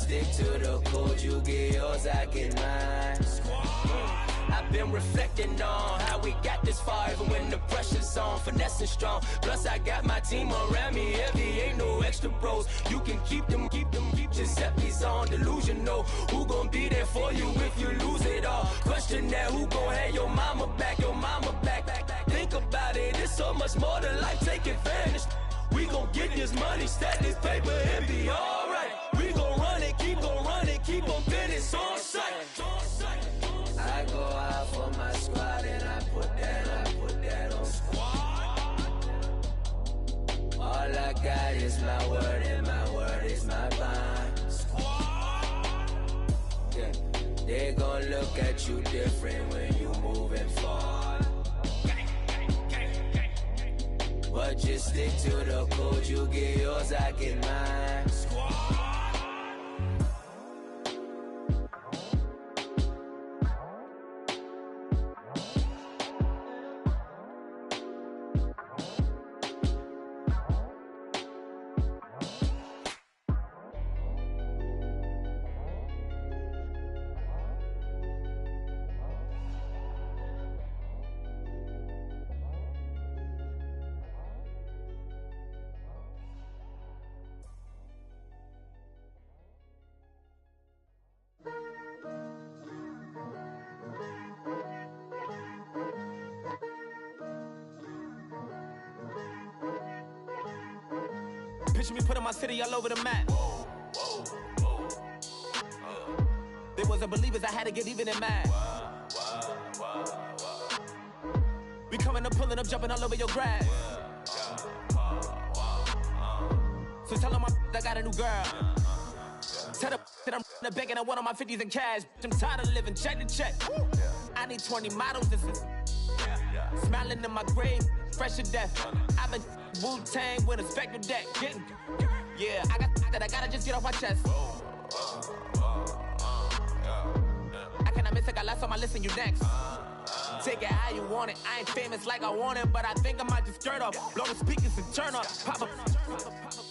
stick to the code. You get yours, I get mine. I've been reflecting on how we got this far, even when the pressure's on, finessing strong. Plus I got my team around me heavy, ain't no extra bros. You can keep them, Giuseppe's on delusional. Who gon' be there for you if you lose it all? Question that, who gon' have your mama back, Think about it, it's so much more than life, take advantage. We gon' get this money, stack this paper, and be alright. We gon' run it, keep on finish on sight. I go out for my squad and I put that on squad. All I got is my word and my word is my bond. Squad. Yeah. They gon' look at you different when you moving forward. But just stick to the code, you get yours, I get mine. Squad. Picture me putting my city all over the map. They wasn't believers, I had to get even and mad. We coming up, pulling up, jumping all over your grass. So tell them I got a new girl. Tell them that I'm in the bank and I want all my 50s in cash. I'm tired of living check to check. I need 20 models, this is smiling in my grave, fresh to death. I've been Wu-Tang with a spectral deck. Yeah, I got that, I gotta just get off my chest. I cannot miss it, got last on my list and you next. Take it how you want it, I ain't famous like I want it, but I think I might just skirt off. Blow the speakers and turn up, pop up.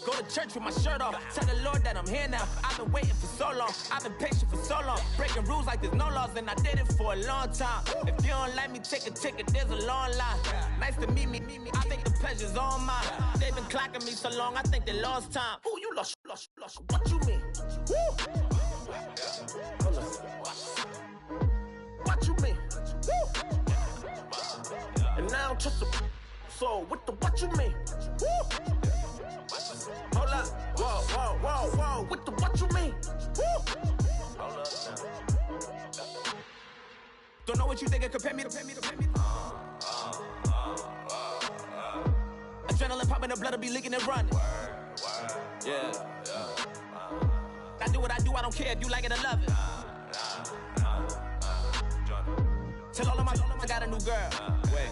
Go to church with my shirt off, tell the Lord that I'm here now. I've been waiting for so long, I've been patient for so long. Breaking rules like there's no laws and I did it for a long time. If you don't like me, take a ticket, there's a long line. Nice to meet me, I think the pleasure's all mine. They've been clocking me so long, I think they lost time. Ooh, you lost, what you mean? Woo! What you mean? Woo! And now I don't trust the so what you mean? Woo! Hold up, whoa, what you mean? Woo! Hold up now. Don't know what you think it compare me to. Adrenaline popping, the blood'll be leaking and running. Yeah. I do what I do, I don't care if you like it or love it. Tell all of my I got a new girl. Wait.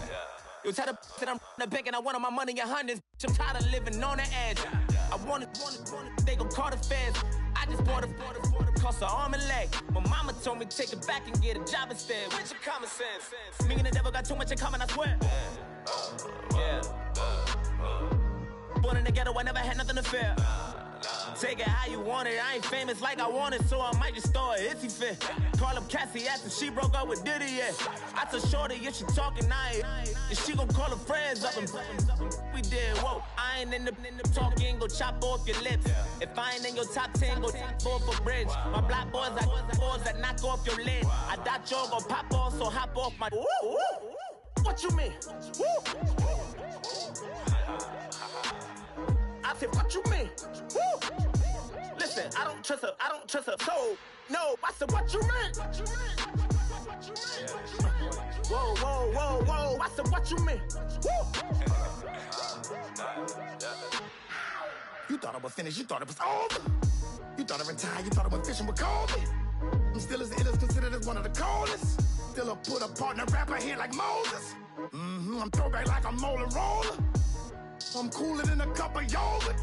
You tell the that I'm in the bank and I want all my money in hundreds. I'm tired of living on the edge. I want it, they gon' call the feds. I just bought a cost an arm and leg. My mama told me take it back and get a job instead. Where's your common sense? Me and the devil got too much in common, I swear. Yeah. Born in the ghetto, I never had nothing to fear. Take it how you want it, I ain't famous like I want it, so I might just throw a hissy fit. Call up Cassie after she broke up with Diddy, yeah. I told Shorty if she talking, I ain't. And she gon' call her friends up and we did, whoa. I ain't in the talking, go chop off your lips. If I ain't in your top 10, go top off a bridge. My black boys, I got boys that knock off your lid. I doubt y'all gon' pop off, so hop off my. What you mean? I said, what you mean? Woo! Listen, I don't trust her, so, no, I said, what you mean? Whoa, I said, what you mean? Woo! You thought I was finished, you thought it was over. You thought I retired, you thought I went fishing with Kobe. I'm still as ill as considered as one of the coldest. Still a put a partner rapper here like Moses. I'm throwback like a molar roller. I'm cooler than a cup of yogurt.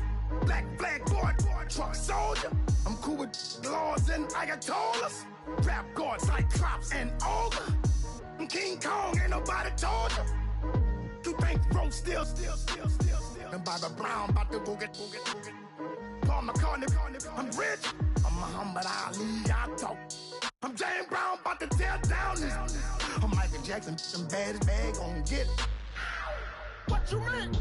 Black flag boy, truck soldier. I'm cool with laws and Ayatollahs. Rap gods like Klops and Olga. I'm King Kong, ain't nobody told you. You think Rose still. And Bobby Brown about to go get. Paul McCartney, I'm rich. I'm a humble Jackson, them bad as bad, gon' get it. What you mean?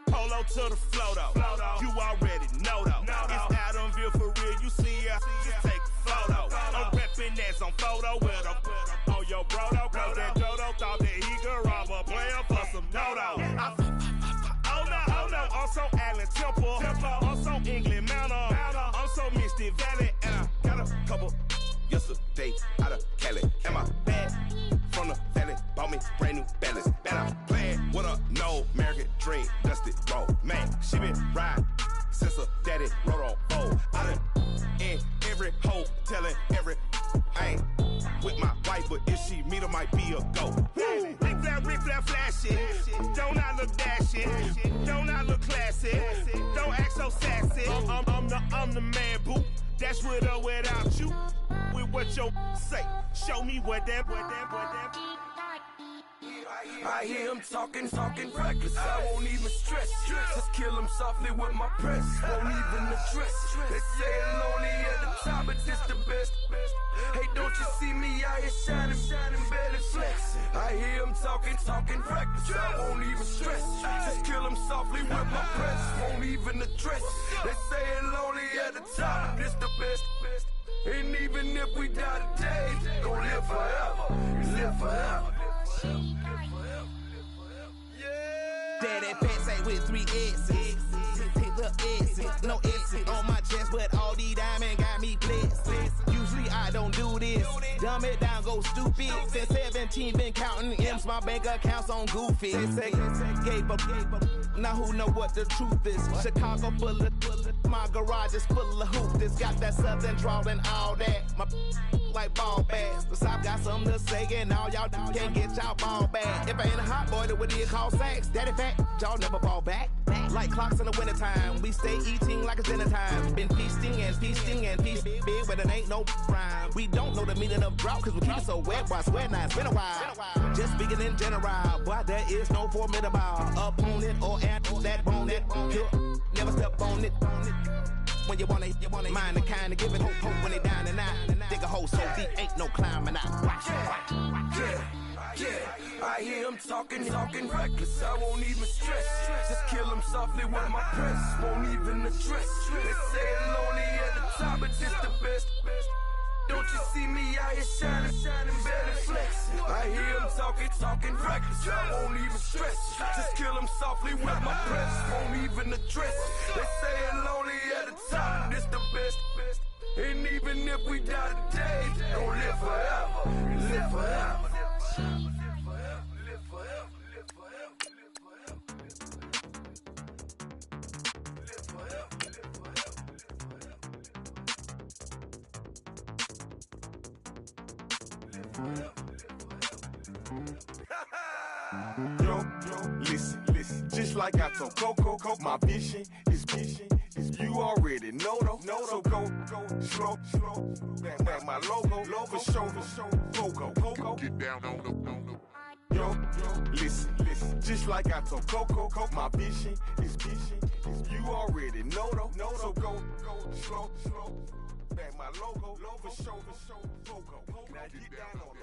Polo to the flow though, you already know though. It's Adamville for real, you see ya, just take a photo. I'm reppin' that's on photo with a on your bro though, cause that Jodo thought that he could rob a player for some dodo. Oh no, I'm so Allen Temple, I'm so England Mountain, I'm so Misty Valley, and I got a couple yesterday out of Cali. And my bag from the valley bought me brand new balance. And I'm playing with a no American dream, dusted road. Man, she been riding since her daddy rode on bold. I done in every hole, telling every I ain't with my wife, but if she meet her, might be a go. Rick flat flashing. Don't I look dashing? Don't I look classy? Don't act so sassy. I'm the man, boo. That's with or without you. With what your say. Show me what that. I hear him talking reckless. I won't even stress. Just kill him softly with my press. Won't even address. They say it's lonely at the top, but this the best. Hey, don't you see me out here shining, belly flex? I hear him talking reckless. I won't even stress. Just kill him softly with my press. Won't even address. They say it's lonely at the top, but this the best. And even if we die today, gon' live forever. Live forever. Daddy pants ain't with 3 S's. Pick the S's, no S's on my chest, but all these diamonds got me blessed. Usually I don't do this. Dumb it down, go stupid. Since 17, been counting M's, my bank accounts on Goofy. Gave up. Now who know what the truth is? Chicago full of my garage is full of hoopers. Got that southern drawl and all that. My like ball bags. The South got something to say, and all y'all can't get y'all ball back. If I ain't a hot boy, then what do you call sex? Daddy fat, y'all never ball back. Like clocks in the wintertime, we stay eating like it's dinner time. Been feasting and feasting big, but it ain't no rhyme. We don't know the meaning of drought, cause we keep it so wet, boy, I swear now it's been a while. Just speaking in general, boy, there is no formidable opponent or at that bone it. Never step on it. When you want it, mind the kind of give it hope when they down and out. Dig a hole so deep, ain't no climbing out. Yeah, I hear him talking reckless. I won't even stress. Just kill him softly with my press. Won't even address. They say it's lonely at the top, but this the best. Don't you see me out here shining, belly flex? I hear him talking reckless. I won't even stress. Just kill him softly with my press. Won't even address. They say it's lonely at the top, this the best. And even if we die today, gon' live forever. Live forever. Yo, listen, just like I told Coco, my vision is you already know though. So go slow, back my logo, for show, Coco, get down on the. Yo, listen, just like I told Coco, my vision is you already know though. So go slow, back my logo, for show, Coco, now get down on the.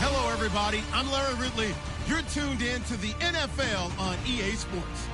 Hello, everybody. I'm Larry Ridley. You're tuned in to the NFL on EA Sports.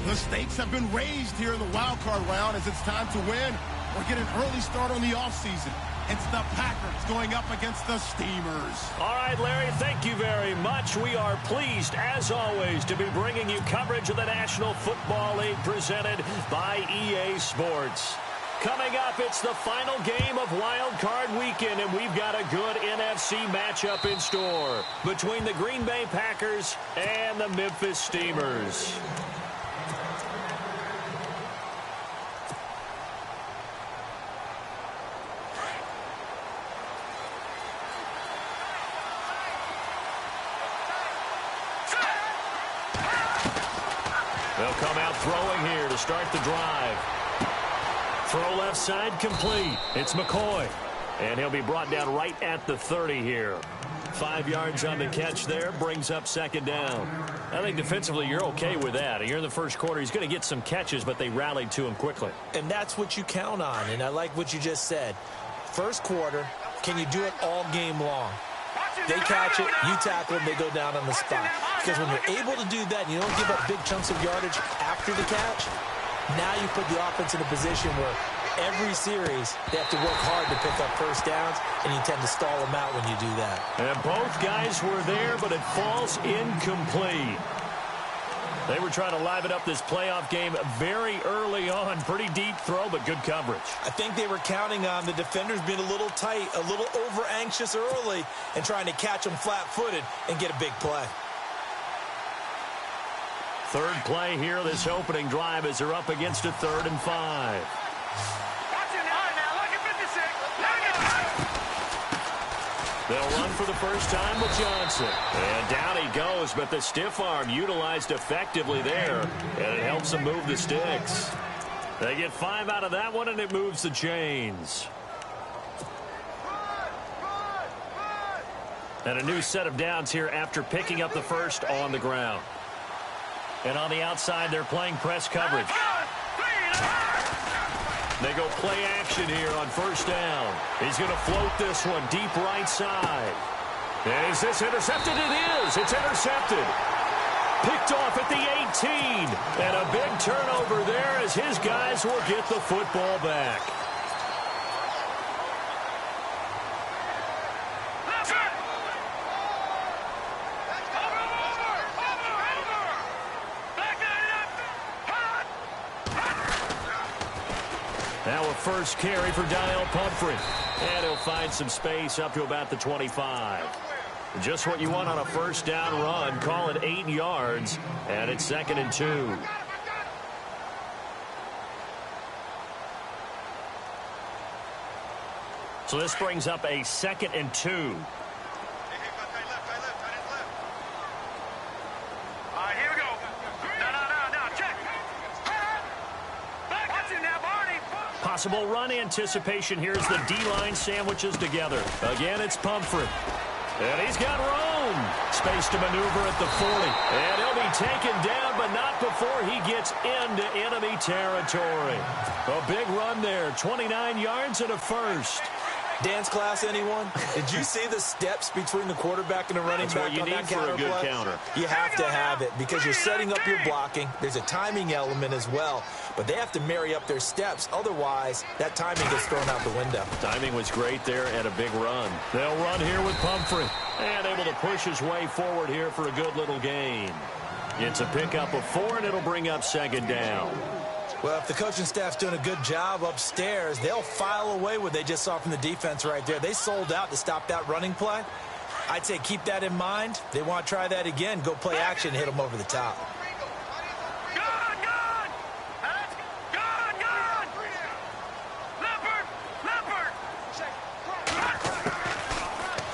The stakes have been raised here in the wild card round as it's time to win or get an early start on the offseason. It's the Packers going up against the Steamers. All right, Larry, thank you very much. We are pleased, as always, to be bringing you coverage of the National Football League presented by EA Sports. Coming up, it's the final game of Wild Card Weekend, and we've got a good NFC matchup in store between the Green Bay Packers and the Memphis Steamers. They'll come out throwing here to start the drive. Throw left side complete. It's McCoy. And he'll be brought down right at the 30 here. 5 yards on the catch there. Brings up second down. I think defensively you're okay with that. Here in the first quarter, he's going to get some catches, but they rallied to him quickly. And that's what you count on. And I like what you just said. First quarter, can you do it all game long? They catch it, you tackle them, they go down on the spot. Because when you're able to do that and you don't give up big chunks of yardage after the catch, now you put the offense in a position where every series they have to work hard to pick up first downs, and you tend to stall them out when you do that. And both guys were there, but it falls incomplete. They were trying to liven up this playoff game very early on. Pretty deep throw, but good coverage. I think they were counting on the defenders being a little tight, a little over-anxious early, and trying to catch them flat-footed and get a big play. Third play here, this opening drive, as they're up against a 3rd and 5. They'll run for the first time with Johnson. And down he goes, but the stiff arm utilized effectively there, and it helps them move the sticks. They get 5 out of that one, and it moves the chains. And a new set of downs here after picking up the first on the ground. And on the outside, they're playing press coverage. They go play action here on first down. He's going to float this one deep right side. Is this intercepted? It is. It's intercepted. Picked off at the 18. And a big turnover there as his guys will get the football back. Now a first carry for Daniel Pumphrey. And he'll find some space up to about the 25. Just what you want on a first down run. Call it 8 yards. And it's 2nd and 2. So this brings up a 2nd and 2. Possible run anticipation. Here's the D-line sandwiches together. Again, it's Pumphrey. And he's got room. Space to maneuver at the 40. And he'll be taken down, but not before he gets into enemy territory. A big run there. 29 yards and a first. Dance class, anyone? Did you see the steps between the quarterback and the running back on that counter play? That's what you need for a good counter. You have to have it because you're setting up your blocking. There's a timing element as well, but they have to marry up their steps. Otherwise, that timing gets thrown out the window. Timing was great there and a big run. They'll run here with Pumphrey and able to push his way forward here for a good little gain. It's a pickup of 4, and it'll bring up 2nd down. Well, if the coaching staff's doing a good job upstairs, they'll file away what they just saw from the defense right there. They sold out to stop that running play. I'd say keep that in mind. They want to try that again. Go play action and hit them over the top.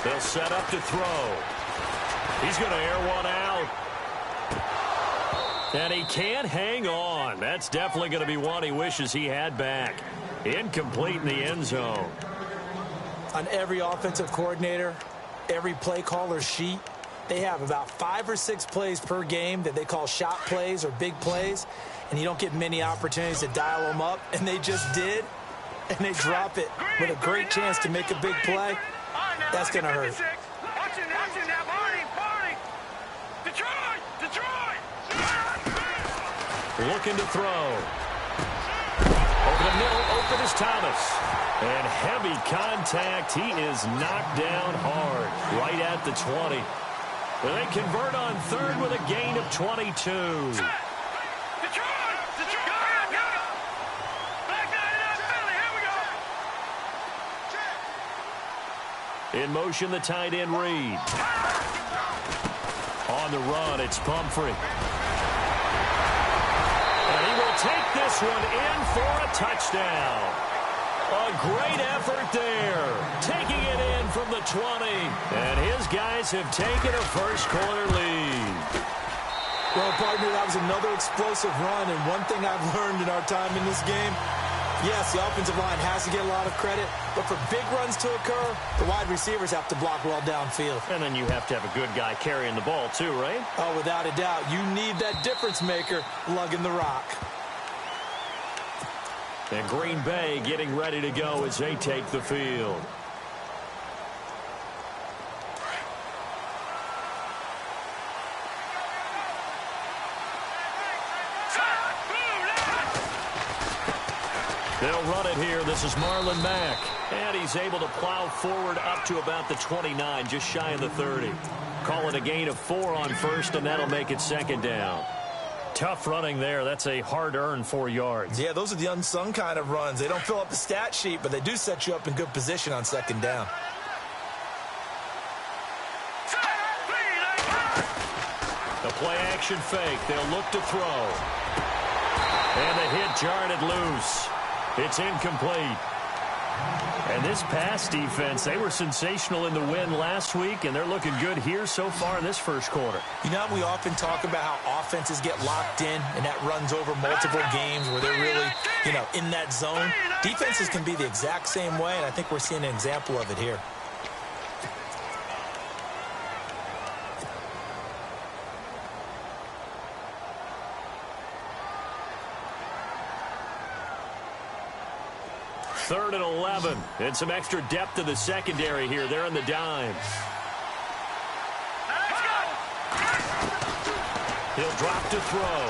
They'll set up to throw. He's going to air one out. And he can't hang on. That's definitely going to be one he wishes he had back. Incomplete in the end zone. On every offensive coordinator, every play caller's sheet, they have about 5 or 6 plays per game that they call shot plays or big plays, and you don't get many opportunities to dial them up, and they just did, and they drop it with a great chance to make a big play. That's going to hurt. Looking to throw. Over the middle, open is Thomas. And heavy contact. He is knocked down hard, right at the 20. And they convert on third with a gain of 22. In motion, the tight end Reed. On the run, it's Pumphrey. And he will take this one in for a touchdown. A great effort there. Taking it in from the 20. And his guys have taken a first-quarter lead. Well, partner, that was another explosive run. And one thing I've learned in our time in this game, yes, the offensive line has to get a lot of credit, but for big runs to occur, the wide receivers have to block well downfield. And then you have to have a good guy carrying the ball too, right? Oh, without a doubt. You need that difference maker lugging the rock. And Green Bay getting ready to go as they take the field. They'll run it here. This is Marlon Mack. And he's able to plow forward up to about the 29, just shy of the 30. Call it a gain of 4 on first, and that'll make it second down. Tough running there. That's a hard-earned 4 yards. Yeah, those are the unsung kind of runs. They don't fill up the stat sheet, but they do set you up in good position on second down. The play-action fake. They'll look to throw. And the hit jarred it loose. It's incomplete. And this pass defense, they were sensational in the win last week, and they're looking good here so far in this first quarter. You know, we often talk about how offenses get locked in, and that runs over multiple games where they're really, in that zone. Defenses can be the exact same way, and I think we're seeing an example of it here. Third and 11, and some extra depth to the secondary here. They're in the dime. He'll drop to throw.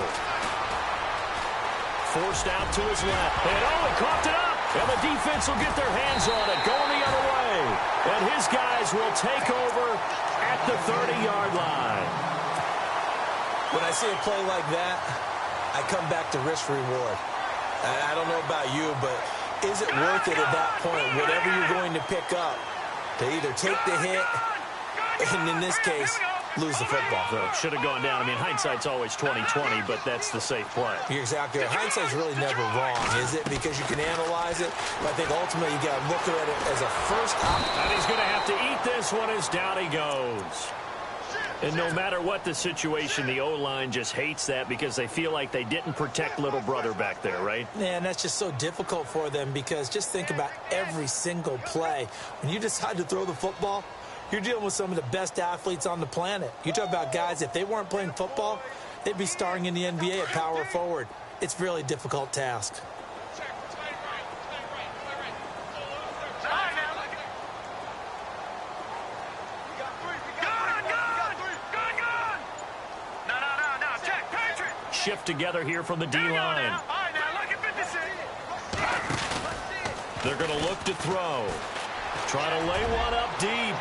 Forced out to his left. And he coughed it up. And the defense will get their hands on it, going the other way. And his guys will take over at the 30-yard line. When I see a play like that, I come back to risk reward. I don't know about you, but is it worth it at that point, whatever you're going to pick up, to either take the hit and, in this case, lose the football? So it should have gone down. I mean, hindsight's always 20/20, but that's the safe play. You're exactly right. Hindsight's really never wrong, is it? Because you can analyze it, but I think ultimately you got to look at it as a first option. And he's going to have to eat this one as down he goes. And no matter what the situation, the O-line just hates that because they feel like they didn't protect little brother back there, right? Man, that's just so difficult for them because just think about every single play. When you decide to throw the football, you're dealing with some of the best athletes on the planet. You talk about guys, if they weren't playing football, they'd be starring in the NBA at power forward. It's a really difficult task. Shift together here from the D-line. They're going to look to throw. Try to lay one up deep.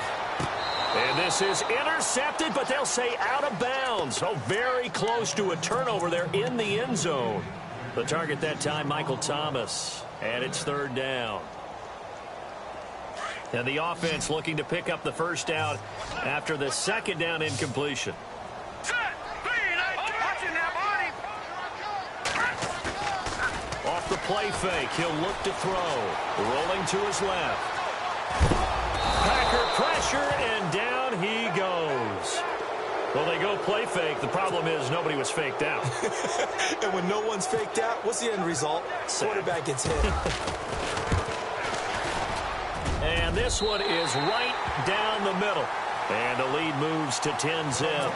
And this is intercepted, but they'll say out of bounds. So very close to a turnover there in the end zone. The target that time, Michael Thomas. And it's third down. And the offense looking to pick up the first down after the second down incompletion. Off the play fake, he'll look to throw. Rolling to his left. Packer pressure, and down he goes. Well, they go play fake. The problem is nobody was faked out. And when no one's faked out, what's the end result? Quarterback gets hit. And this one is right down the middle. And the lead moves to 10-zip.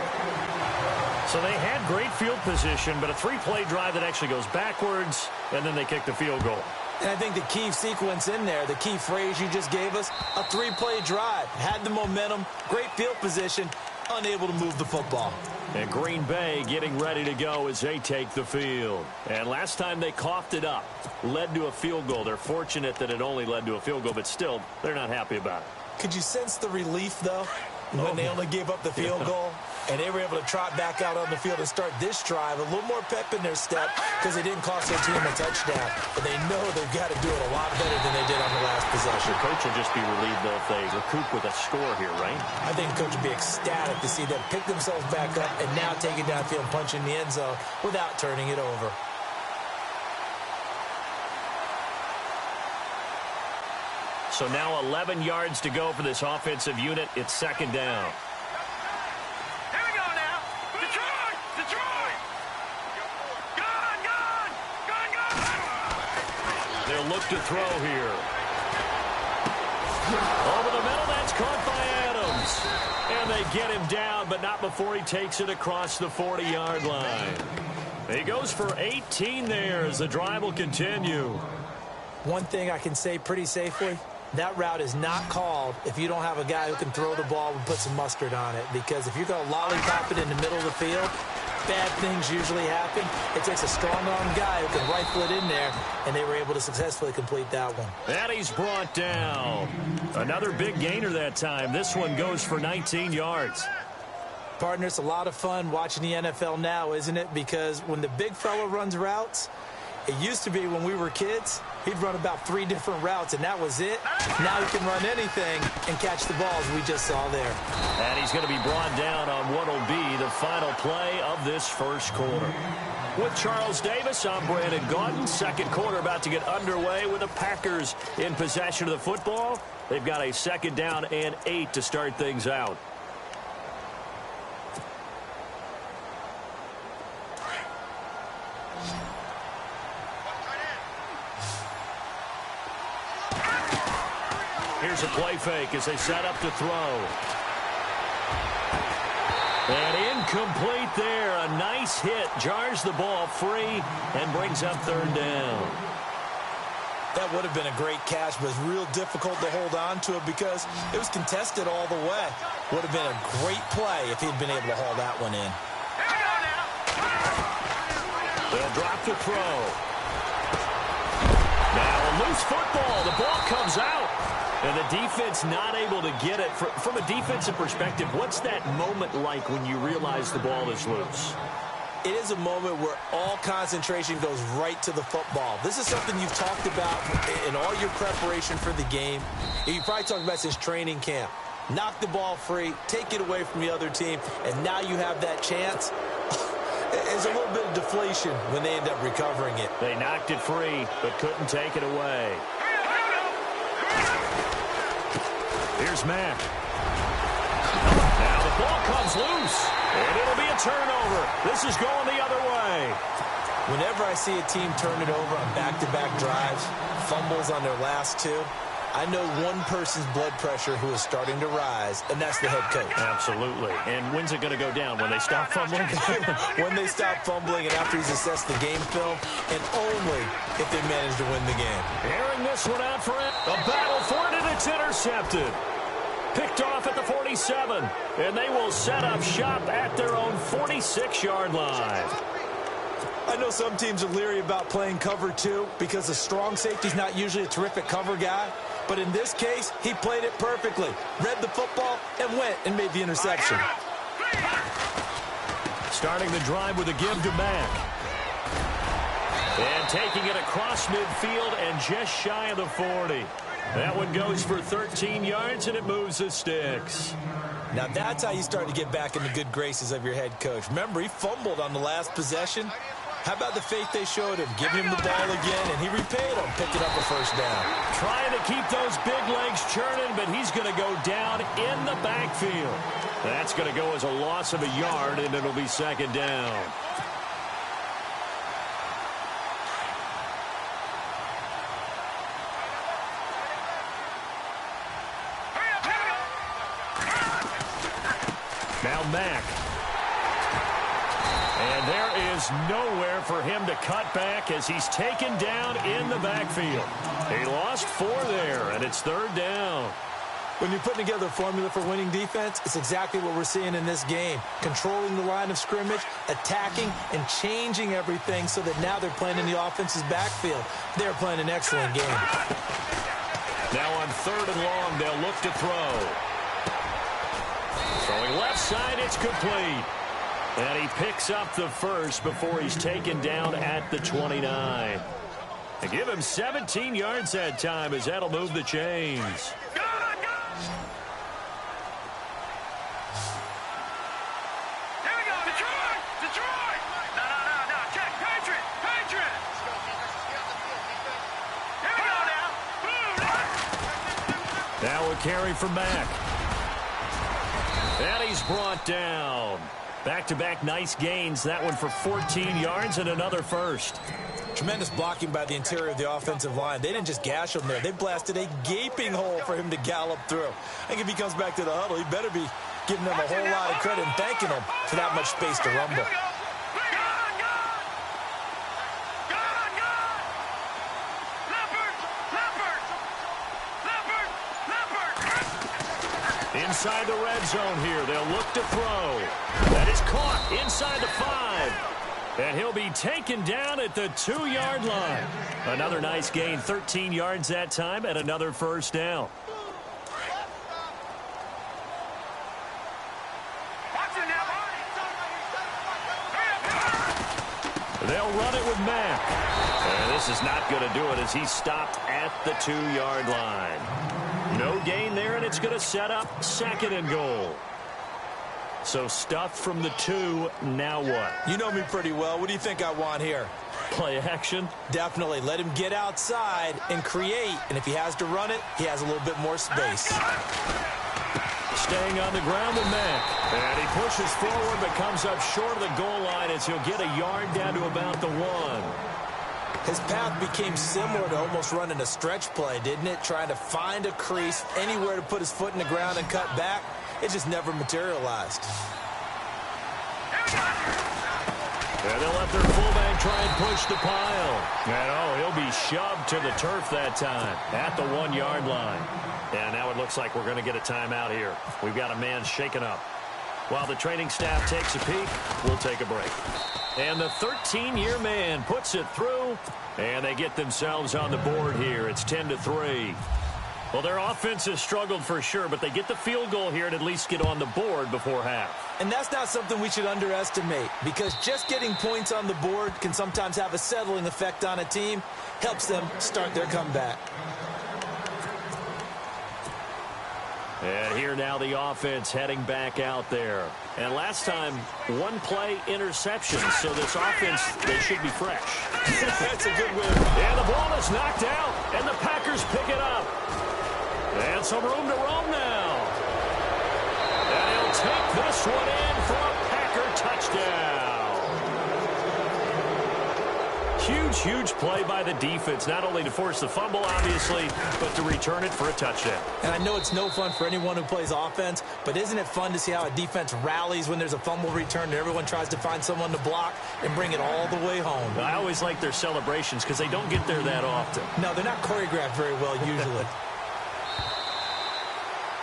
So they had great field position, but a three-play drive that actually goes backwards, and then they kick the field goal. And I think the key sequence in there, the key phrase you just gave us, a three-play drive. Had the momentum, great field position, unable to move the football. And Green Bay getting ready to go as they take the field. And last time they coughed it up, led to a field goal. They're fortunate that it only led to a field goal, but still, they're not happy about it. Could you sense the relief, though, when they only gave up the field goal? And they were able to trot back out on the field and start this drive, a little more pep in their step because it didn't cost their team a touchdown. But they know they've got to do it a lot better than they did on the last possession. The coach will just be relieved, though, if they recoup with a score here, right? I think the coach will be ecstatic to see them pick themselves back up and now take it downfield and punch in the end zone without turning it over. So now 11 yards to go for this offensive unit. It's second down. They'll look to throw here. Over the middle, that's caught by Adams. And they get him down, but not before he takes it across the 40-yard line. He goes for 18 there as the drive will continue. One thing I can say pretty safely, that route is not called if you don't have a guy who can throw the ball and put some mustard on it. Because if you're going to lollipop it in the middle of the field, bad things usually happen. It takes a strong-arm guy who can rifle it in there, and they were able to successfully complete that one. And he's brought down. Another big gainer that time. This one goes for 19 yards. Partner, it's a lot of fun watching the NFL now, isn't it? Because when the big fella runs routes, it used to be when we were kids, he'd run about 3 different routes, and that was it. Now he can run anything and catch the balls we just saw there. And he's going to be brought down on what will be the final play of this first quarter. With Charles Davis, I'm Brandon Gaudin. Second quarter about to get underway with the Packers in possession of the football. They've got a second down and 8 to start things out. Here's a play fake as they set up to throw. And incomplete there. A nice hit. Jars the ball free and brings up third down. That would have been a great catch, but it's real difficult to hold on to it because it was contested all the way. Would have been a great play if he'd been able to haul that one in. They'll drop to throw. Now a loose football. The ball comes out. And the defense not able to get it. From a defensive perspective, what's that moment like when you realize the ball is loose? It is a moment where all concentration goes right to the football. This is something you've talked about in all your preparation for the game. You've probably talked about since training camp. Knock the ball free, take it away from the other team, and now you have that chance. There's a little bit of deflation when they end up recovering it. They knocked it free, but couldn't take it away. Here's Mack. Now the ball comes loose, and it'll be a turnover. This is going the other way. Whenever I see a team turn it over on back-to-back drives, fumbles on their last 2, I know one person's blood pressure who is starting to rise, and that's the head coach. Absolutely. And when's it going to go down? When they stop fumbling? When they stop fumbling and after he's assessed the game film, and only if they manage to win the game. Airing this one out for it. A battle for it, and it's intercepted. Picked off at the 47, and they will set up shop at their own 46-yard line. I know some teams are leery about playing cover 2 because the strong safety's not usually a terrific cover guy. But in this case, he played it perfectly. Read the football and went and made the interception. Starting the drive with a give to Mack. And taking it across midfield and just shy of the 40. That one goes for 13 yards, and it moves the sticks. Now that's how you start to get back in the good graces of your head coach. Remember, he fumbled on the last possession. How about the faith they showed him? Give him the ball again, and he repaid them, picked it up a first down. Trying to keep those big legs churning, but he's going to go down in the backfield. That's going to go as a loss of a yard, and it'll be second down. Now Mack. And there is nowhere for him to cut back as he's taken down in the backfield. He lost 4 there, and it's 3rd down. When you're putting together a formula for winning defense, it's exactly what we're seeing in this game. Controlling the line of scrimmage, attacking, and changing everything so that now they're playing in the offense's backfield. They're playing an excellent game. Now on 3rd and long, they'll look to throw. Throwing left side, it's complete. And he picks up the first before he's taken down at the 29. They give him 17 yards that time as that'll move the chains. Now a carry from Mack. And he's brought down. Back-to-back nice gains. That one for 14 yards and another first. Tremendous blocking by the interior of the offensive line. They didn't just gash him there. They blasted a gaping hole for him to gallop through. I think if he comes back to the huddle, he better be giving them a whole lot of credit and thanking them for that much space to rumble. Inside the red zone here. They'll look to throw. That is caught inside the 5. And he'll be taken down at the 2-yard line. Another nice gain, 13 yards that time, and another first down. They'll run it with Mack. And this is not going to do it as he's stopped at the 2-yard line. No gain there, and it's going to set up 2nd and goal. So stuffed from the 2, now what? You know me pretty well. What do you think I want here? Play action? Definitely. Let him get outside and create. And if he has to run it, he has a little bit more space. Staying on the ground with Mack. And he pushes forward but comes up short of the goal line as he'll get a yard down to about the 1. His path became similar to almost running a stretch play, didn't it? Trying to find a crease, anywhere to put his foot in the ground and cut back. It just never materialized. And they'll let their fullback try and push the pile. And he'll be shoved to the turf that time at the 1-yard line. And now it looks like we're going to get a timeout here. We've got a man shaken up. While the training staff takes a peek, we'll take a break. And the 13-year man puts it through, and they get themselves on the board here. It's 10-3. Well, their offense has struggled for sure, but they get the field goal here and at least get on the board before half. And that's not something we should underestimate, because just getting points on the board can sometimes have a settling effect on a team. Helps them start their comeback. And here now the offense heading back out there. And last time, 1-play interception. So this offense, they should be fresh. That's a good win. And the ball is knocked out, and the Packers pick it up. And some room to roam now. And he'll take this one in for a Packer touchdown. Huge play by the defense, not only to force the fumble, obviously, but to return it for a touchdown. And I know it's no fun for anyone who plays offense, but isn't it fun to see how a defense rallies when there's a fumble return and everyone tries to find someone to block and bring it all the way home? I always like their celebrations because they don't get there that often. No, they're not choreographed very well usually.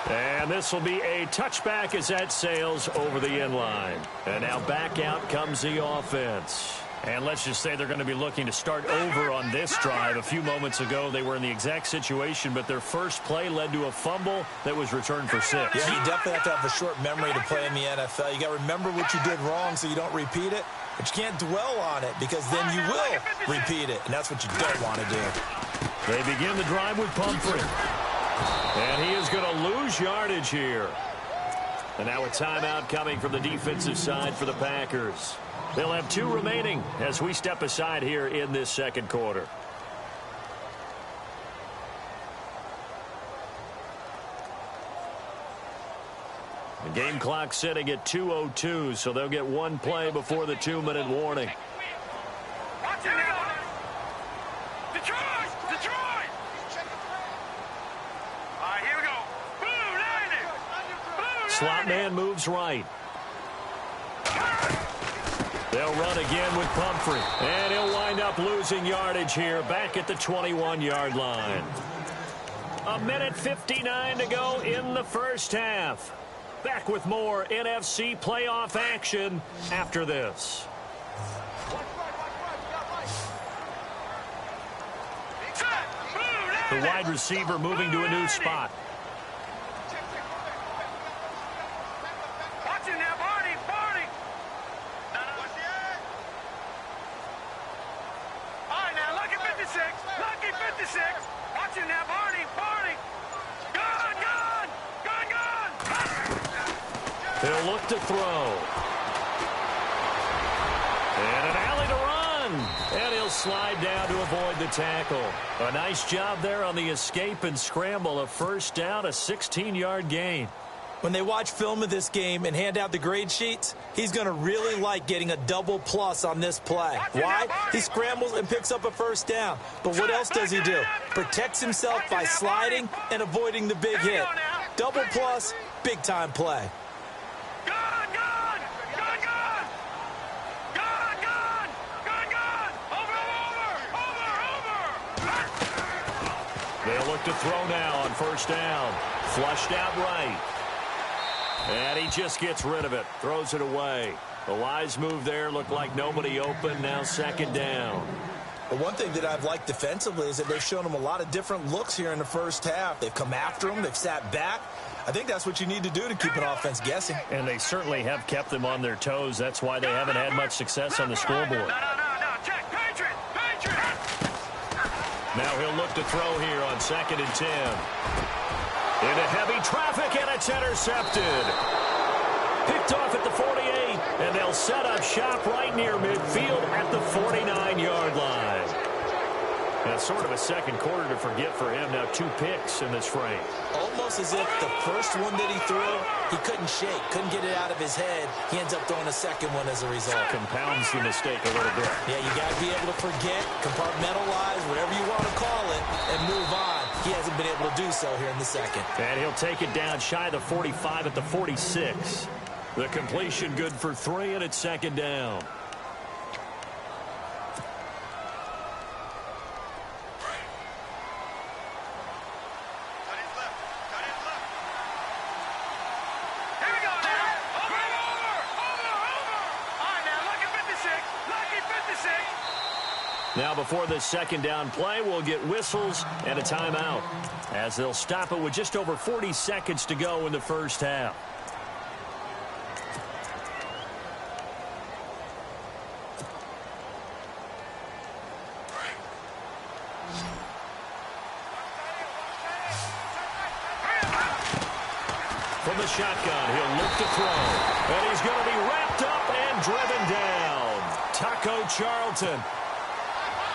And this will be a touchback as that sails over the end line. And now back out comes the offense. And let's just say they're going to be looking to start over on this drive. A few moments ago, they were in the exact situation, but their first play led to a fumble that was returned for 6. Yeah, you definitely have to have a short memory to play in the NFL. You got to remember what you did wrong so you don't repeat it, but you can't dwell on it because then you will repeat it, and that's what you don't want to do. They begin the drive with Pumphrey. And he is going to lose yardage here. And now a timeout coming from the defensive side for the Packers. They'll have 2 remaining as we step aside here in this second quarter. The game clock sitting at 2:02, so they'll get 1 play before the 2-minute warning. Watch it out! Detroit! Detroit! All right, here we go. Blue, 90! Blue, Slot man moves right. They'll run again with Pumphrey. And he'll wind up losing yardage here back at the 21-yard line. 1:59 to go in the first half. Back with more NFC playoff action after this. The wide receiver moving to a new spot. He'll look to throw. And an alley to run. And he'll slide down to avoid the tackle. A nice job there on the escape and scramble. A first down, a 16-yard gain. When they watch film of this game and hand out the grade sheets, he's going to really like getting a double plus on this play. Why? He scrambles and picks up a first down. But what else does he do? Protects himself by sliding and avoiding the big hit. Double plus, big-time play. They'll look to throw now on first down. Flushed out right. And he just gets rid of it. Throws it away. A wise move there. Looked like nobody open. Now second down. But one thing that I've liked defensively is that they've shown him a lot of different looks here in the first half. They've come after him. They've sat back. I think that's what you need to do to keep an offense guessing. And they certainly have kept them on their toes. That's why they haven't had much success on the scoreboard. Now he'll look to throw here on 2nd and 10. Into heavy traffic, and it's intercepted. Picked off at the 48, and they'll set up shop right near midfield at the 49-yard line. That's sort of a second quarter to forget for him. Now 2 picks in this frame. Almost as if the first one that he threw, he couldn't shake, couldn't get it out of his head. He ends up throwing a second one as a result. Compounds the mistake a little bit. Yeah, you got to be able to forget, compartmentalize, whatever you want to call it, and move on. He hasn't been able to do so here in the second. And he'll take it down shy of the 45 at the 46. The completion good for 3, and it's second down. Now before this second down play, we'll get whistles and a timeout as they'll stop it with just over 40 seconds to go in the first half. From the shotgun, he'll look to throw. And he's going to be wrapped up and driven down. Taco Charlton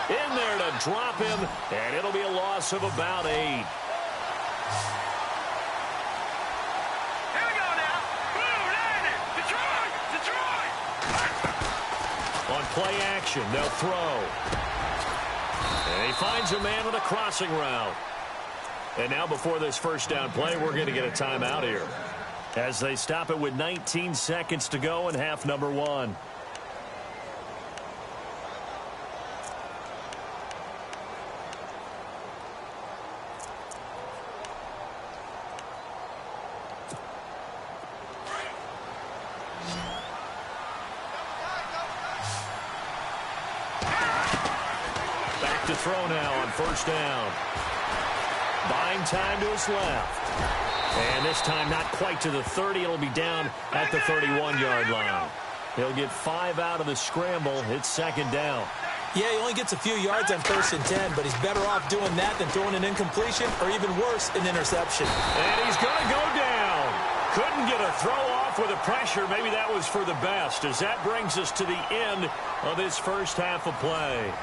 in there to drop him, and it'll be a loss of about 8. Here we go now. Boom, landed. Detroit. On play action, they'll throw. And he finds a man with a crossing route. And now before this first down play, we're going to get a timeout here as they stop it with 19 seconds to go in half number 1. Back to throw now on first down. Buying time to his left. And this time not quite to the 30. It'll be down at the 31-yard line. He'll get 5 out of the scramble. It's second down. Yeah, he only gets a few yards on 1st and 10, but he's better off doing that than throwing an incompletion or even worse, an interception. And he's going to go down. Couldn't get a throw off with the pressure. Maybe that was for the best, as that brings us to the end of this first half of play.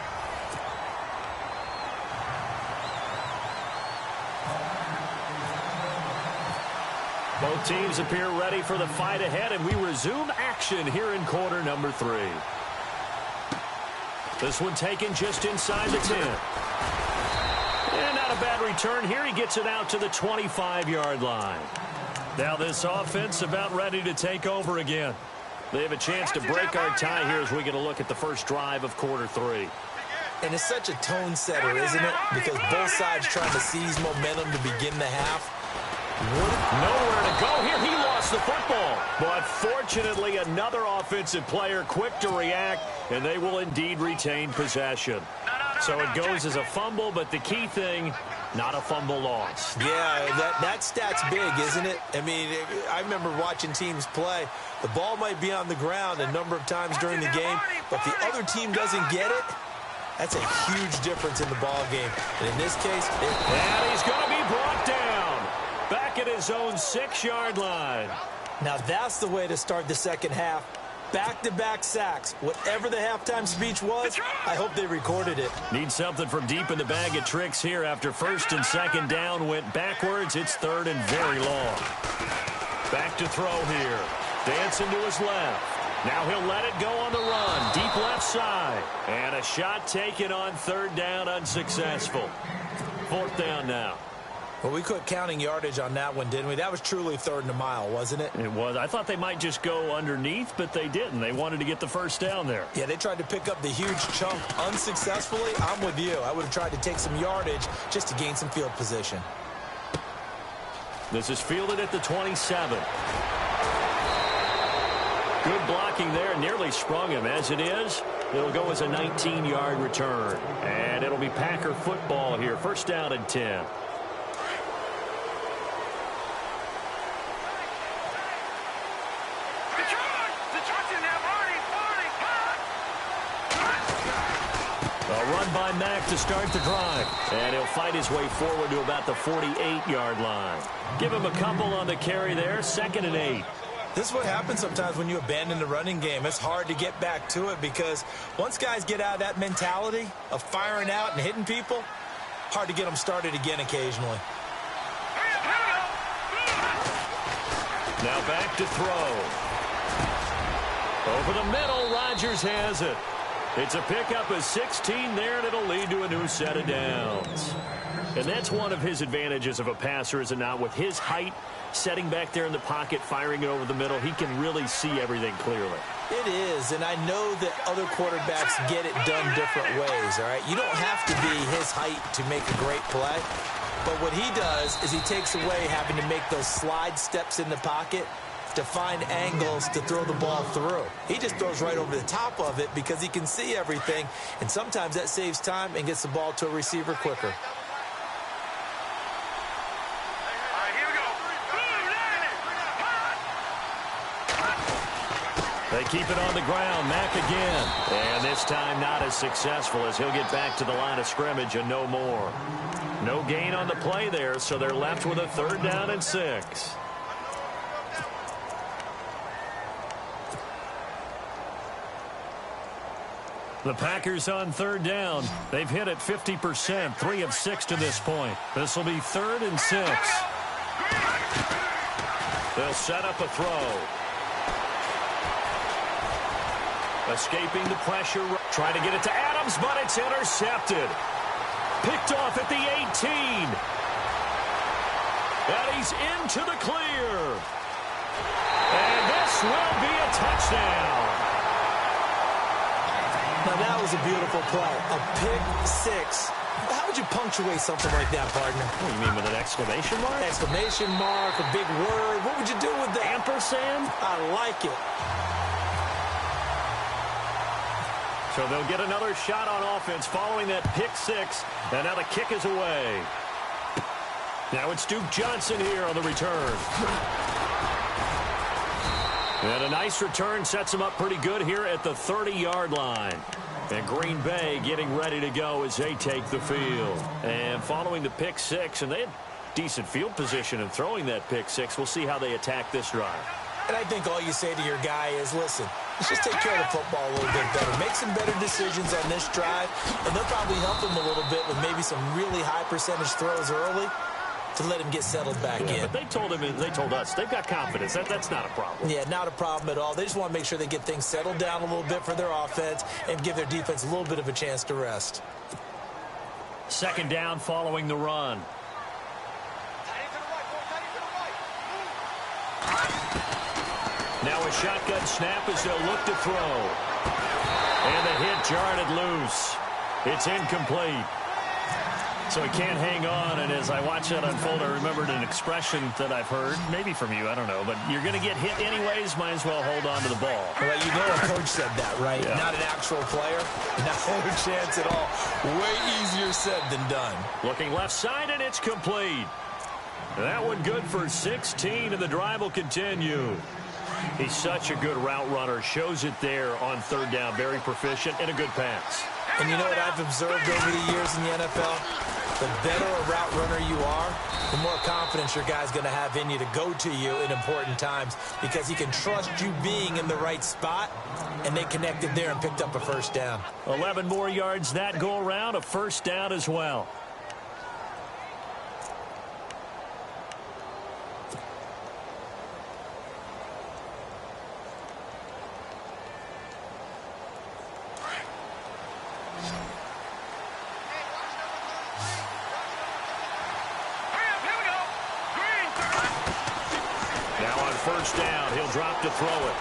Both teams appear ready for the fight ahead, and we resume action here in quarter number 3. This one taken just inside the 10. And not a bad return here. He gets it out to the 25-yard line. Now this offense about ready to take over again. They have a chance to break our tie here as we get a look at the first drive of quarter 3. And it's such a tone setter, isn't it? Because both sides trying to seize momentum to begin the half. Nowhere to go here. He lost the football. But fortunately, another offensive player quick to react, and they will indeed retain possession. So it goes as a fumble, but the key thing, not a fumble loss. Yeah, that stat's big, isn't it? I mean, I remember watching teams play. The ball might be on the ground a number of times during the game, but the other team doesn't get it. That's a huge difference in the ball game. And in this case, and he's going to be brought down back at his own 6-yard line. Now that's the way to start the second half. Back-to-back sacks. Whatever the halftime speech was, I hope they recorded it. Need something from deep in the bag of tricks here. After first and second down went backwards, it's third and very long. Back to throw here. Dancing to his left. Now he'll let it go on the run. Deep left side. And a shot taken on third down, unsuccessful. Fourth down now. Well, we quit counting yardage on that one, didn't we? That was truly third and a mile, wasn't it? It was. I thought they might just go underneath, but they didn't. They wanted to get the first down there. Yeah, they tried to pick up the huge chunk unsuccessfully. I'm with you. I would have tried to take some yardage just to gain some field position. This is fielded at the 27. Good blocking there. Nearly sprung him. As it is, it'll go as a 19-yard return. And it'll be Packer football here. First down and 10. A run by Mack to start the drive. And he'll fight his way forward to about the 48-yard line. Give him a couple on the carry there. 2nd and 8. This is what happens sometimes when you abandon the running game. It's hard to get back to it because once guys get out of that mentality of firing out and hitting people, hard to get them started again occasionally. Now back to throw. Over the middle, Rodgers has it. It's a pickup of 16 there, and it'll lead to a new set of downs. And that's one of his advantages of a passer, is it not? With his height, setting back there in the pocket, firing it over the middle, he can really see everything clearly. It is, and I know that other quarterbacks get it done different ways, all right? You don't have to be his height to make a great play, but what he does is he takes away having to make those slide steps in the pocket to find angles to throw the ball through. He just throws right over the top of it because he can see everything, and sometimes that saves time and gets the ball to a receiver quicker. They keep it on the ground. Mack again. And this time not as successful as he'll get back to the line of scrimmage and no more. No gain on the play there, so they're left with a 3rd down and 6. The Packers on 3rd down. They've hit it 50%, 3 of 6 to this point. This will be 3rd and 6. They'll set up a throw. Escaping the pressure. Trying to get it to Adams, but it's intercepted. Picked off at the 18. And he's into the clear. And this will be a touchdown. Now, that was a beautiful play. A pick 6. How would you punctuate something like that, partner? What do you mean, with an exclamation mark? Exclamation mark, a big word. What would you do with that? Ampersand? I like it. So they'll get another shot on offense following that pick 6. And now the kick is away. Now it's Duke Johnson here on the return. And a nice return sets him up pretty good here at the 30-yard line. And Green Bay getting ready to go as they take the field. And following the pick 6, and they had decent field position in throwing that pick 6. We'll see how they attack this drive. And I think all you say to your guy is, listen, let's just take care of the football a little bit better. Make some better decisions on this drive, and they'll probably help him a little bit with maybe some really high percentage throws early to let him get settled back in. But they told us, they've got confidence. That's not a problem. Yeah, not a problem at all. They just want to make sure they get things settled down a little bit for their offense and give their defense a little bit of a chance to rest. 2nd down following the run. Now a shotgun snap as they'll look to throw. And the hit jarred it loose. It's incomplete. So he can't hang on, and as I watch that unfold, I remembered an expression that I've heard, maybe from you, I don't know, but you're going to get hit anyways, might as well hold on to the ball. Well, you know a coach said that, right? Yeah. Not an actual player. Not a chance at all. Way easier said than done. Looking left side, and it's complete. That one good for 16, and the drive will continue. He's such a good route runner. Shows it there on third down. Very proficient and a good pass. And you know what I've observed over the years in the NFL? The better a route runner you are, the more confidence your guy's going to have in you to go to you in important times because he can trust you being in the right spot, and they connected there and picked up a first down. 11 more yards that go around, a first down as well. First down, he'll drop to throw it.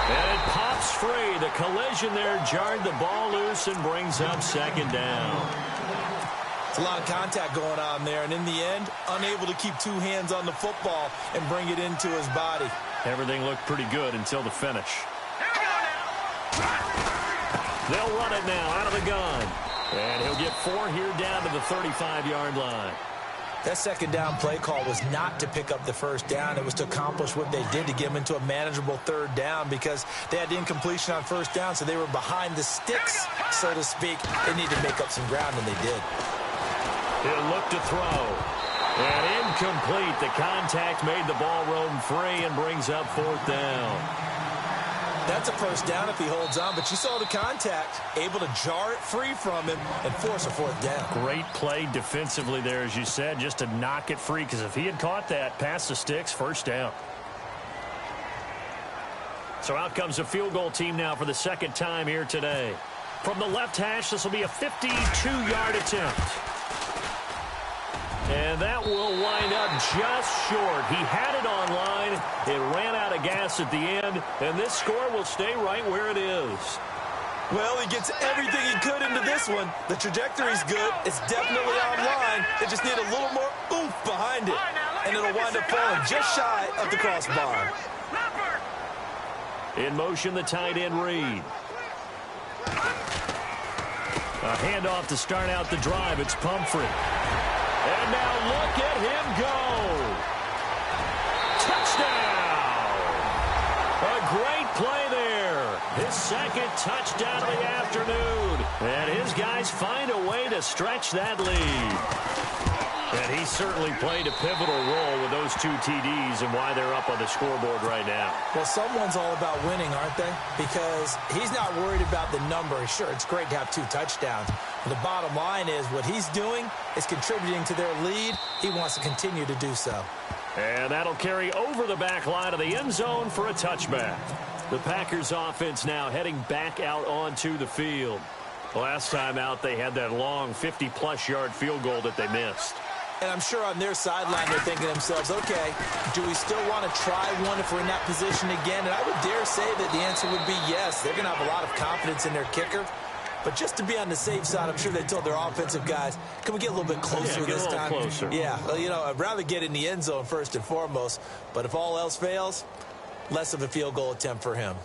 And it pops free. The collision there jarred the ball loose and brings up second down. It's a lot of contact going on there, and in the end, unable to keep two hands on the football and bring it into his body. Everything looked pretty good until the finish. They'll run it now out of the gun. And he'll get 4 here down to the 35-yard line. That second down play call was not to pick up the first down. It was to accomplish what they did to get them into a manageable third down because they had incompletion on first down, so they were behind the sticks, so to speak. They needed to make up some ground, and they did. He'll look to throw. And incomplete. The contact made the ball roam free and brings up fourth down. That's a first down if he holds on, but you saw the contact, able to jar it free from him and force a fourth down. Great play defensively there, as you said, just to knock it free, because if he had caught that, past the sticks, first down. So out comes a field goal team now for the second time here today. From the left hash, this will be a 52-yard attempt. And that will wind up just short. He had it on line. It ran out of gas at the end, and this score will stay right where it is. Well, he gets everything he could into this one. The trajectory's good. It's definitely on line. They just need a little more oomph behind it, and it'll wind up falling just shy of the crossbar. In motion, the tight end Reed. A handoff to start out the drive. It's Pumphrey. And now look at him go. Touchdown. A great play there. His second touchdown of the afternoon. And his guys find a way to stretch that lead. And he certainly played a pivotal role with those 2 TDs and why they're up on the scoreboard right now. Well, someone's all about winning, aren't they? Because he's not worried about the number. Sure, it's great to have 2 touchdowns. But the bottom line is what he's doing is contributing to their lead. He wants to continue to do so. And that'll carry over the back line of the end zone for a touchback. The Packers offense now heading back out onto the field. Last time out, they had that long 50-plus yard field goal that they missed. And I'm sure on their sideline they're thinking to themselves, okay, do we still want to try one if we're in that position again? And I would dare say that the answer would be yes. They're going to have a lot of confidence in their kicker. But just to be on the safe side, I'm sure they told their offensive guys, can we get a little bit closer this time? Closer. Yeah, well, you know, I'd rather get in the end zone first and foremost. But if all else fails, less of a field goal attempt for him.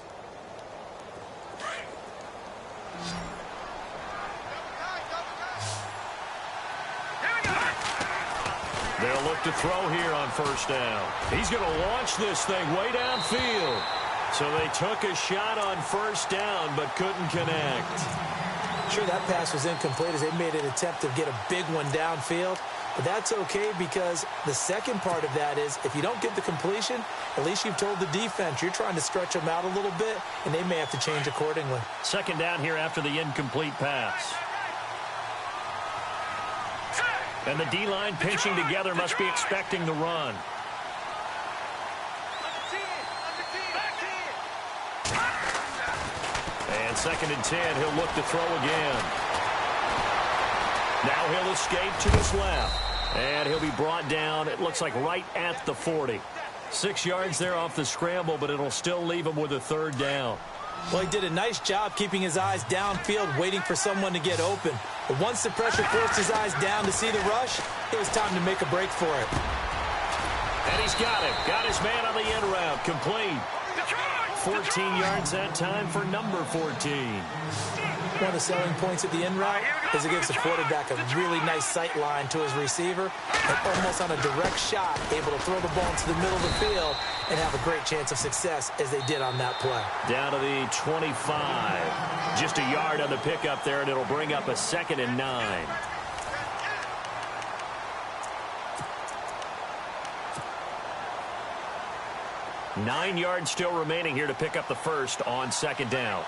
They'll look to throw here on first down. He's going to launch this thing way downfield. So they took a shot on first down but couldn't connect. Sure, that pass was incomplete as they made an attempt to get a big one downfield. But that's okay because the second part of that is if you don't get the completion, at least you've told the defense you're trying to stretch them out a little bit, and they may have to change accordingly. Second down here after the incomplete pass. And the D-line pinching together must be expecting the run. And 2nd and 10, he'll look to throw again. Now he'll escape to his left. And he'll be brought down, it looks like right at the 40. 6 yards there off the scramble, but it'll still leave him with a third down. Well, he did a nice job keeping his eyes downfield, waiting for someone to get open. But once the pressure forced his eyes down to see the rush, it was time to make a break for it. And he's got him. Got his man on the end route. Complete. 14 yards that time for number 14. One of the selling points of the end route is it gives the quarterback a really nice sight line to his receiver and almost on a direct shot able to throw the ball into the middle of the field and have a great chance of success as they did on that play. Down to the 25. Just a yard on the pickup there, and it'll bring up a 2nd and 9. Nine yards still remaining here to pick up the first on 2nd down.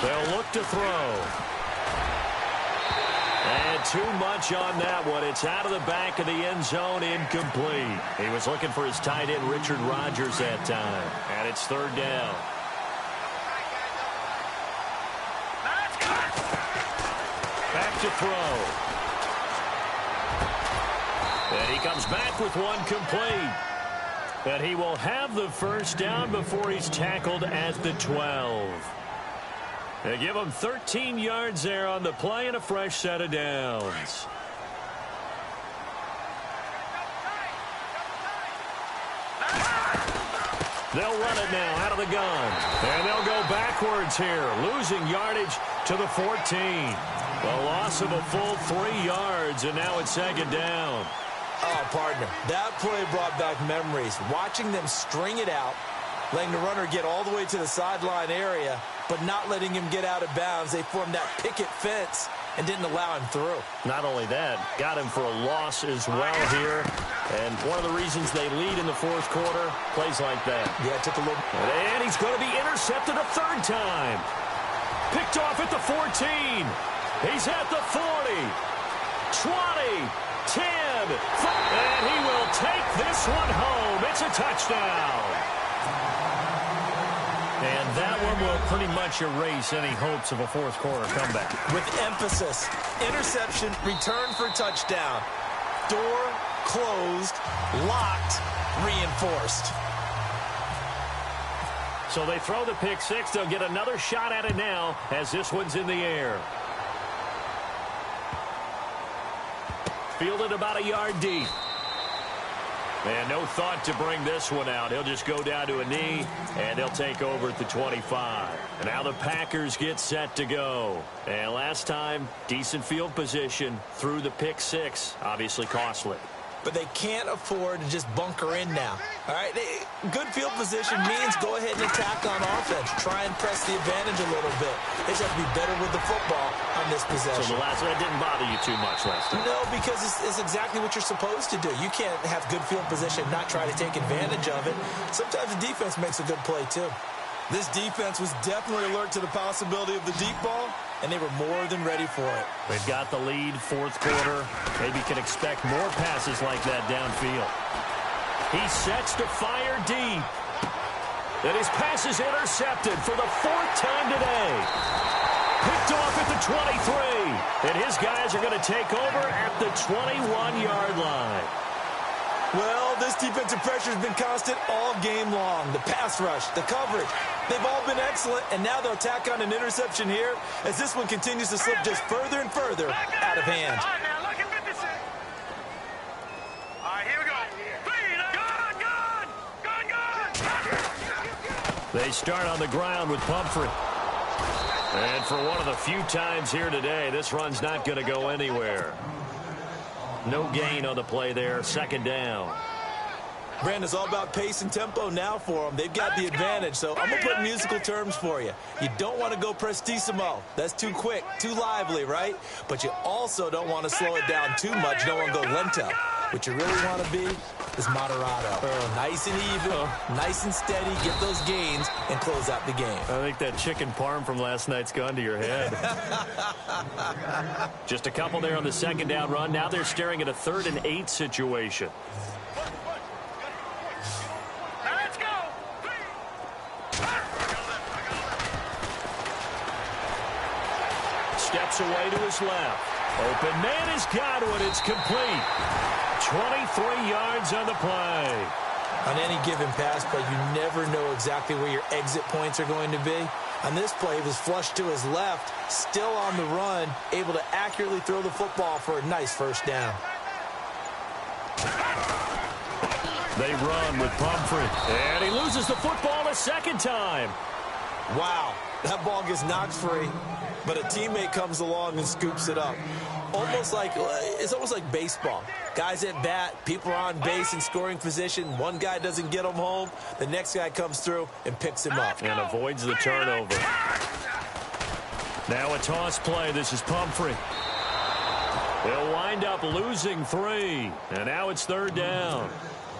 They'll look to throw. And too much on that one. It's out of the back of the end zone, incomplete. He was looking for his tight end, Richard Rodgers, that time. And it's 3rd down. Back to throw. And he comes back with one complete. But he will have the first down before he's tackled at the 12. They give him 13 yards there on the play and a fresh set of downs. They'll run it now out of the gun. And they'll go backwards here, losing yardage to the 14. A loss of a full 3 yards, and now it's 2nd down. Oh, partner, that play brought back memories. Watching them string it out, letting the runner get all the way to the sideline area, but not letting him get out of bounds. They formed that picket fence and didn't allow him through. Not only that, got him for a loss as well here. And one of the reasons they lead in the 4th quarter, plays like that. Yeah, it took a little. And he's going to be intercepted a 3rd time. Picked off at the 14. He's at the 40. 20. 10, and he will take this one home. It's a touchdown. And that one will pretty much erase any hopes of a 4th quarter comeback. With emphasis, interception, return for touchdown. Door closed, locked, reinforced. So they throw the pick 6. They'll get another shot at it now as this one's in the air. Fielded about a yard deep. And no thought to bring this one out. He'll just go down to a knee, and they'll take over at the 25. And now the Packers get set to go. And last time, decent field position through the pick 6. Obviously costly. But they can't afford to just bunker in now. All right, good field position means go ahead and attack on offense. Try and press the advantage a little bit. They just have to be better with the football on this possession. So the last one didn't bother you too much last time? No, because it's exactly what you're supposed to do. You can't have good field position and not try to take advantage of it. Sometimes the defense makes a good play, too. This defense was definitely alert to the possibility of the deep ball, and they were more than ready for it. They've got the lead, 4th quarter. Maybe can expect more passes like that downfield. He sets to fire deep. And his pass is intercepted for the 4th time today. Picked off at the 23. And his guys are going to take over at the 21-yard line. Well, this defensive pressure has been constant all game long. The pass rush, the coverage, they've all been excellent, and now they'll tack on an interception here as this one continues to slip just further and further out of hand. All right, now look at 56. All right, here we go. Gun. They start on the ground with Pumphrey. And for one of the few times here today, this run's not going to go anywhere. No gain on the play there. 2nd down. Brandon, it's all about pace and tempo now for them. They've got the advantage, so I'm going to put musical terms for you. You don't want to go prestissimo. That's too quick, too lively, right? But you also don't want to slow it down too much. You don't want to go lento. What you really want to be is moderato. Nice and even, nice and steady, get those gains, and close out the game. I think that chicken parm from last night's gone to your head. Just a couple there on the 2nd down run. Now they're staring at a 3rd and 8 situation. Now let's go. Steps away to his left. Open man has got one. It's complete. 23 yards on the play. On any given pass play, you never know exactly where your exit points are going to be. On this play, he was flushed to his left, still on the run, able to accurately throw the football for a nice first down. They run with Pumphrey, and he loses the football a second time. Wow, that ball gets knocked free, but a teammate comes along and scoops it up. It's almost like baseball. Guys at bat, people are on base in scoring position. One guy doesn't get him home. The next guy comes through and picks him up. And avoids the turnover. Now a toss play. This is Pumphrey. They'll wind up losing 3. And now it's third down.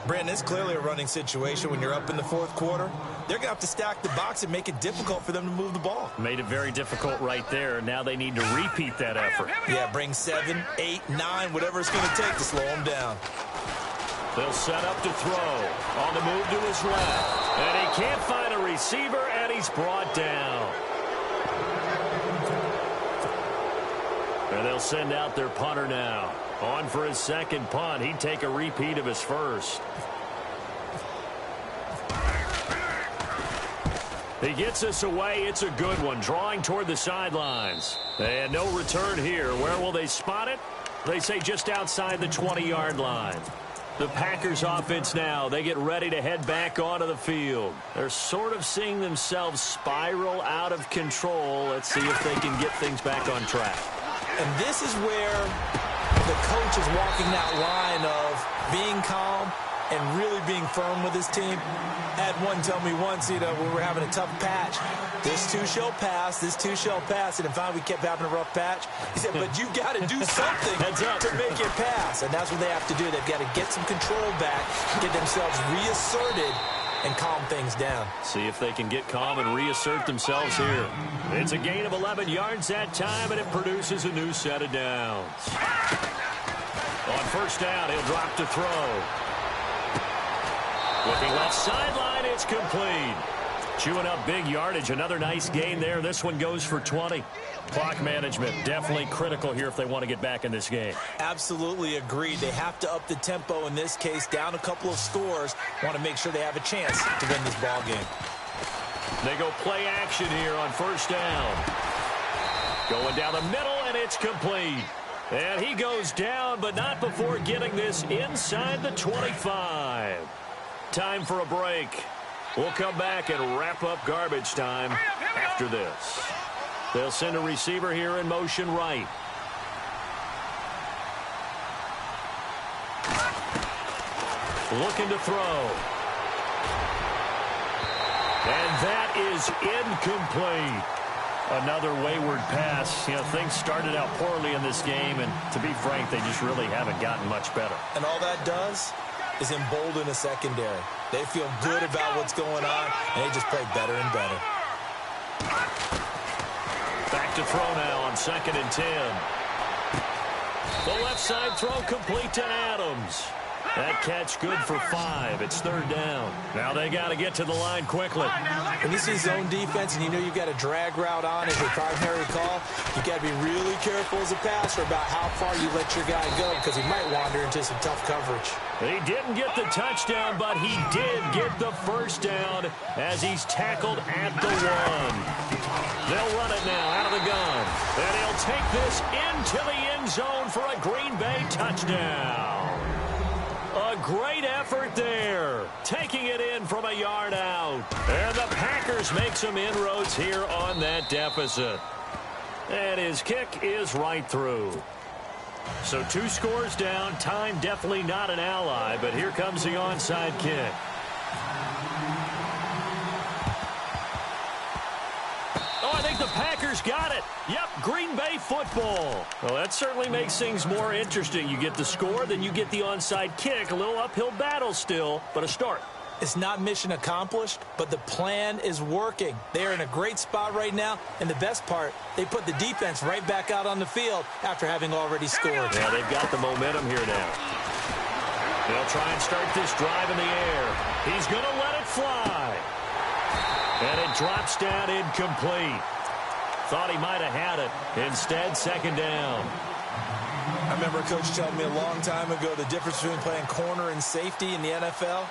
Brandon, it's clearly a running situation when you're up in the fourth quarter. They're going to have to stack the box and make it difficult for them to move the ball. Made it very difficult right there. Now they need to repeat that effort. Yeah, bring 7, 8, 9, whatever it's going to take to slow them down. They'll set up to throw. On the move to his left. And he can't find a receiver, and he's brought down. And they'll send out their punter now. On for his second punt. He'd take a repeat of his first. He gets us away. It's a good one. Drawing toward the sidelines. And no return here. Where will they spot it? They say just outside the 20-yard line. The Packers offense now. They get ready to head back onto the field. They're sort of seeing themselves spiral out of control. Let's see if they can get things back on track. And this is where the coach is walking that line of being calm and really being firm with his team. Had one tell me once, when we were having a tough patch, this too shall pass, this too shall pass. And finally we kept having a rough patch. He said, but you got to do something to make it pass. And that's what they have to do. They've got to get some control back, get themselves reasserted, and calm things down. See if they can get calm and reassert themselves here. It's a gain of 11 yards that time, and it produces a new set of downs. On first down, he'll drop to throw. Looking left sideline, it's complete. Chewing up big yardage. Another nice gain there. This one goes for 20. Clock management definitely critical here if they want to get back in this game. Absolutely agreed. They have to up the tempo in this case, down a couple of scores. Want to make sure they have a chance to win this ball game. They go play action here on first down. Going down the middle, and it's complete. And he goes down, but not before getting this inside the 25. Time for a break. We'll come back and wrap up garbage time after this. They'll send a receiver here in motion right. Looking to throw. And that is incomplete. Another wayward pass. Things started out poorly in this game, and to be frank, they just really haven't gotten much better. And all that does is embolden a secondary. They feel good about what's going on, and they just play better and better. Back to throw now on 2nd and 10. The left side throw complete to Adams. That catch good for 5. It's third down. Now they got to get to the line quickly. When you see zone defense and you know you've got a drag route on as your primary call, you got to be really careful as a passer about how far you let your guy go because he might wander into some tough coverage. He didn't get the touchdown, but he did get the first down as he's tackled at the 1. They'll run it now out of the gun. And he'll take this into the end zone for a Green Bay touchdown. A great effort there, taking it in from a yard out. And the Packers make some inroads here on that deficit. And his kick is right through. So 2 scores down. Time definitely not an ally, but here comes the onside kick. Oh, I think the Packers got it. Yep, Green Bay football. Well, that certainly makes things more interesting. You get the score, then you get the onside kick. A little uphill battle still, but a start. It's not mission accomplished, but the plan is working. They're in a great spot right now, and the best part, they put the defense right back out on the field after having already scored. Yeah, they've got the momentum here now. They'll try and start this drive in the air. He's going to let it fly. And it drops down incomplete. Thought he might have had it. Instead, second down. I remember a coach telling me a long time ago the difference between playing corner and safety in the NFL.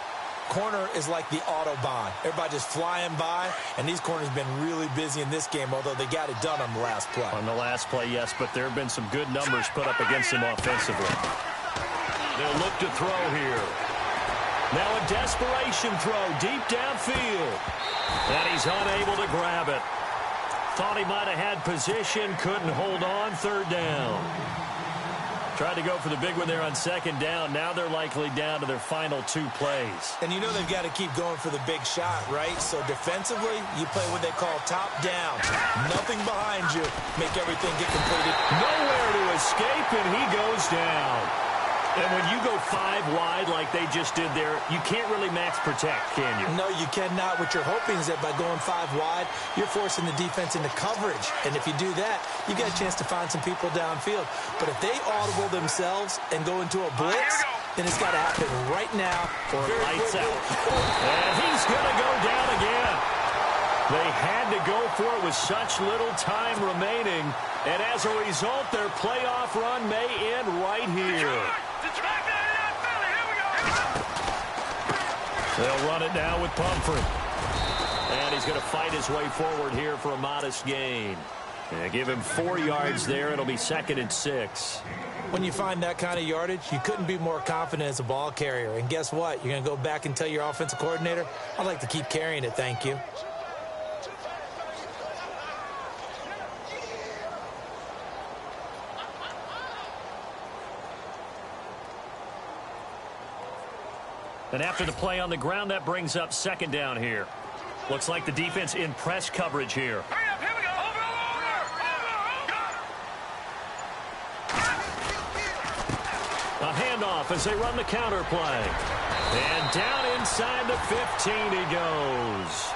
Corner is like the Autobahn. Everybody just flying by, and these corners have been really busy in this game, although they got it done on the last play. On the last play, yes, but there have been some good numbers put up against him offensively. They'll look to throw here. Now a desperation throw deep downfield. And he's unable to grab it. Thought he might have had position, couldn't hold on, third down. Tried to go for the big one there on second down. Now they're likely down to their final 2 plays. And you know they've got to keep going for the big shot, right? So defensively, you play what they call top down. Nothing behind you. Make everything get completed. Nowhere to escape, and he goes down. And when you go 5 wide like they just did there, you can't really max protect, can you? No, you cannot. What you're hoping is that by going 5 wide, you're forcing the defense into coverage. And if you do that, you got a chance to find some people downfield. But if they audible themselves and go into a blitz, then it's got to happen right now. Or lights out. And he's going to go down again. They had to go for it with such little time remaining. And as a result, their playoff run may end right here. They'll run it now with Pumphrey. And he's going to fight his way forward here for a modest gain. And give him 4 yards there. It'll be 2nd and 6. When you find that kind of yardage, you couldn't be more confident as a ball carrier. And guess what? You're going to go back and tell your offensive coordinator, I'd like to keep carrying it, thank you. And after the play on the ground, that brings up 2nd down here. Looks like the defense in press coverage here. Hurry up, here we go. A handoff as they run the counter play. And down inside the 15 he goes.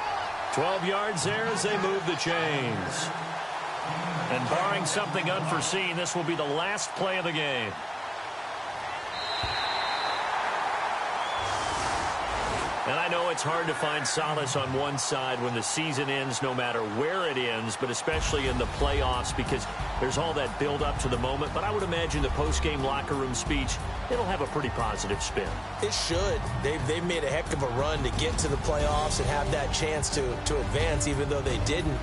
12 yards there as they move the chains. And barring something unforeseen, this will be the last play of the game. And I know it's hard to find solace on one side when the season ends, no matter where it ends, but especially in the playoffs because there's all that build up to the moment. But I would imagine the post-game locker room speech, it'll have a pretty positive spin. It should. They've made a heck of a run to get to the playoffs and have that chance to advance, even though they didn't.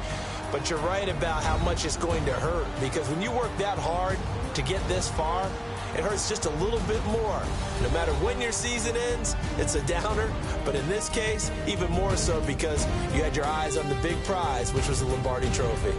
But you're right about how much it's going to hurt because when you work that hard to get this far, it hurts just a little bit more. No matter when your season ends, it's a downer. But in this case, even more so because you had your eyes on the big prize, which was the Lombardi Trophy.